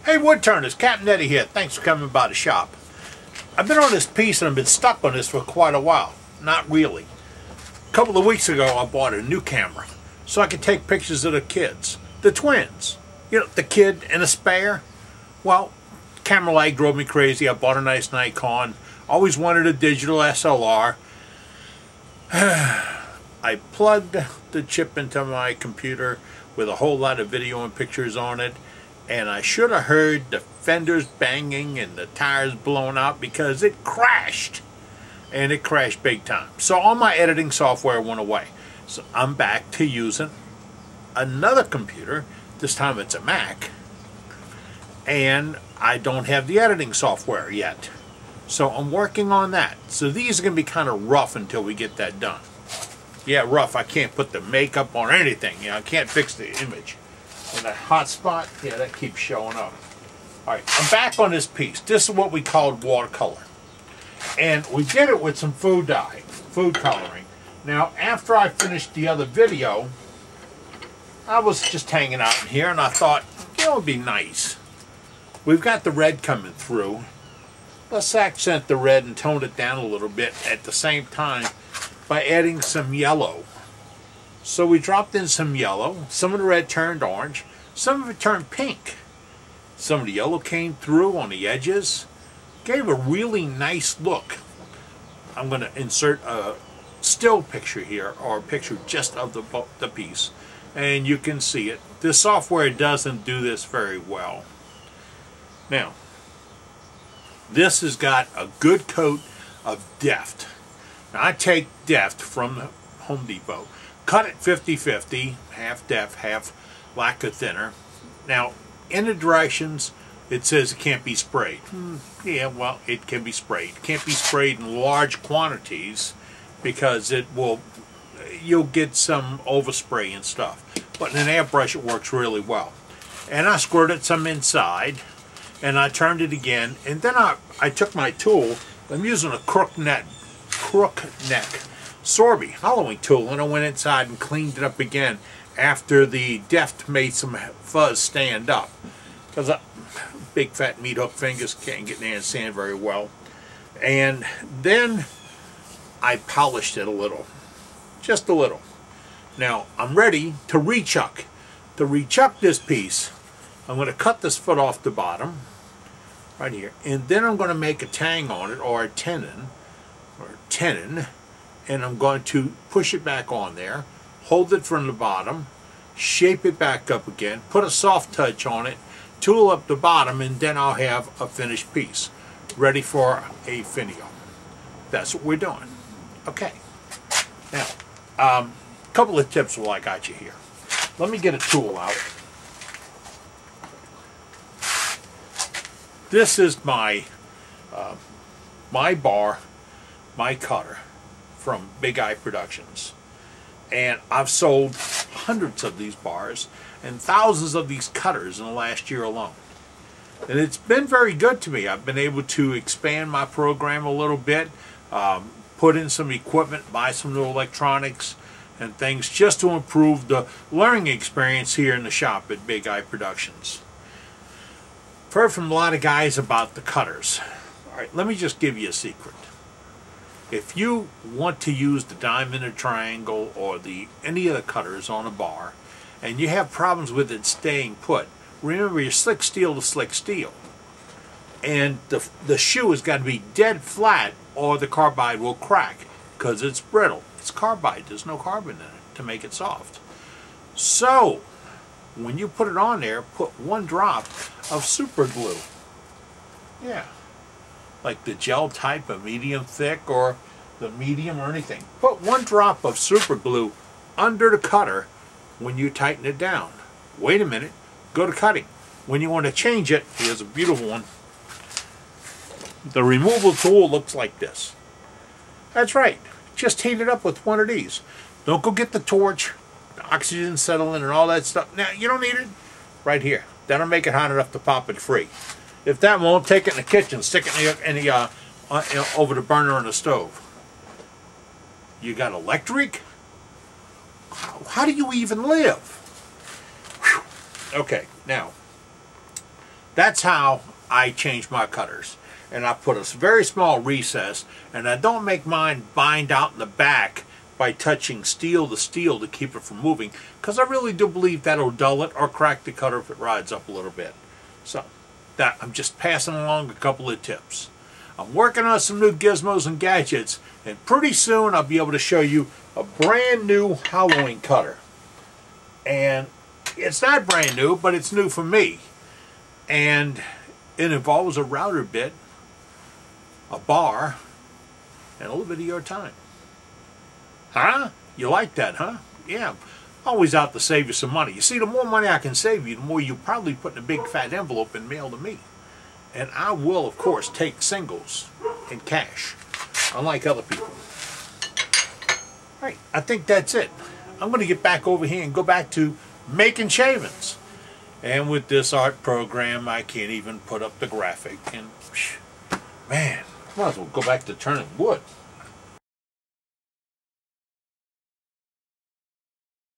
Hey Woodturners, Captain Eddie here. Thanks for coming by the shop. I've been on this piece and I've been stuck on this for quite a while. Not really. A couple of weeks ago I bought a new camera so I could take pictures of the kids. The twins. You know, the kid and a spare. Well, camera lag drove me crazy. I bought a nice Nikon. Always wanted a digital SLR. I plugged the chip into my computer with a whole lot of video and pictures on it. And I should have heard the fenders banging and the tires blowing out because it crashed. And it crashed big time. So all my editing software went away. So I'm back to using another computer. This time it's a Mac. And I don't have the editing software yet. So I'm working on that. So these are going to be kind of rough until we get that done. Yeah, rough. I can't put the makeup on anything. You know, I can't fix the image. And that hot spot, yeah, that keeps showing up. Alright, I'm back on this piece. This is what we called watercolor. And we did it with some food dye, food coloring. Now, after I finished the other video, I was just hanging out in here and I thought, you know, it'd be nice. We've got the red coming through. Let's accent the red and tone it down a little bit at the same time by adding some yellow. So we dropped in some yellow. Some of the red turned orange. Some of it turned pink. Some of the yellow came through on the edges. Gave a really nice look. I'm going to insert a still picture here, or a picture just of the piece. And you can see it. This software doesn't do this very well. Now, this has got a good coat of Deft. Now, I take Deft from Home Depot. Cut it 50-50, half depth, half lacquer thinner. Now, in the directions, it says it can't be sprayed. Yeah, well, it can be sprayed. It can't be sprayed in large quantities because you'll get some overspray and stuff. But in an airbrush, it works really well. And I squirted some inside, and I turned it again, and then I took my tool. I'm using a crook neck Sorby hollowing tool, and I went inside and cleaned it up again after the Deft made some fuzz stand up, because big fat meat hook fingers can't get in there and sand very well. And then I polished it a little, just a little. Now I'm ready to rechuck. To rechuck this piece, I'm going to cut this foot off the bottom right here, and then I'm going to make a tang on it, or a tenon, and I'm going to push it back on there, hold it from the bottom, shape it back up again, put a soft touch on it, tool up the bottom, and then I'll have a finished piece ready for a finial. That's what we're doing. Okay. Now, a couple of tips while I got you here. Let me get a tool out. This is my my cutter from Big Eye Productions, and I've sold hundreds of these bars and thousands of these cutters in the last year alone, and it's been very good to me. I've been able to expand my program a little bit, put in some equipment, buy some new electronics and things just to improve the learning experience here in the shop at Big Eye Productions. I've heard from a lot of guys about the cutters. Alright, let me just give you a secret. If you want to use the diamond or triangle or any of the cutters on a bar, and you have problems with it staying put, remember your slick steel to slick steel. And the shoe has got to be dead flat or the carbide will crack because it's brittle. It's carbide, there's no carbon in it to make it soft. So, when you put it on there, put one drop of super glue. Yeah. Like the gel type, a medium thick or the medium or anything. Put one drop of super glue under the cutter when you tighten it down. Wait a minute, go to cutting. When you want to change it, here's a beautiful one. The removal tool looks like this. That's right, just heat it up with one of these. Don't go get the torch, the oxygen settling and all that stuff. Now, you don't need it right here. That'll make it hot enough to pop it free. If that won't, take it in the kitchen, stick it in the over the burner on the stove. You got electric? How do you even live? Whew. Okay, now That's how I change my cutters. And I put a very small recess, and I don't make mine bind out in the back by touching steel to steel to keep it from moving, because I really do believe that'll dull it or crack the cutter if it rides up a little bit. So that I'm just passing along a couple of tips. I'm working on some new gizmos and gadgets, and pretty soon I'll be able to show you a brand new hollowing cutter. And it's not brand new, but it's new for me. And it involves a router bit, a bar, and a little bit of your time. Huh? You like that, huh? Yeah, I'm always out to save you some money. You see, the more money I can save you, the more you probably put in a big fat envelope and mail to me. And I will, of course, take singles in cash, unlike other people. Right, I think that's it. I'm going to get back over here and go back to making shavings. And with this art program, I can't even put up the graphic. And man, might as well go back to turning wood.